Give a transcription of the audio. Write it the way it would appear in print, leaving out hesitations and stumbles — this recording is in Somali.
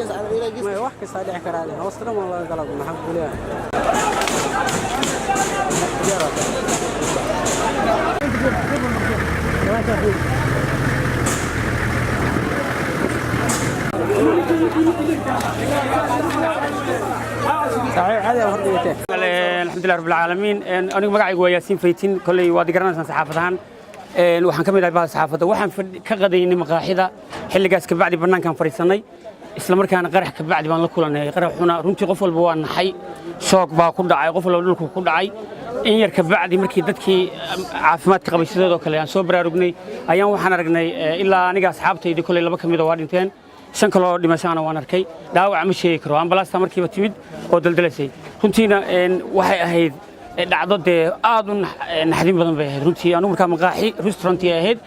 ما واحد صالح كرادي وصلنا والله قلب الحمد لله صحيح هذا ورديته الحمد لله رب العالمين أنا مقعد وياسين فيتين كل وادي قرنا صحافتان waxaan ka mid ahay baa saxaafada waxaan ka qadaynay maqaaxida xilligaas ka bacdi banaankan fariisanay isla markaana qarax ka bacdi baan la kulanay qaraxuna runtii qof walba waa naxay shoog baa ku dhacay qof walba dhulku ku dhacay in yar ka bacdi markii dadkii caafimaadka qabay sidoo kale aan soo baraarugnay ayaan waxaan aragnay ilaa aniga asxaabtayda kulay laba kamid waa dhinteen shan kale oo dhimashaana waan arkay dhaawac ma sheegi karo ambalaasta markiiba timid oo daldalasay runtiina waxay ahayd dhacdo aad u naxdin badan bay ahayd runtii anigu markaa maqaaxi restaurant ahayd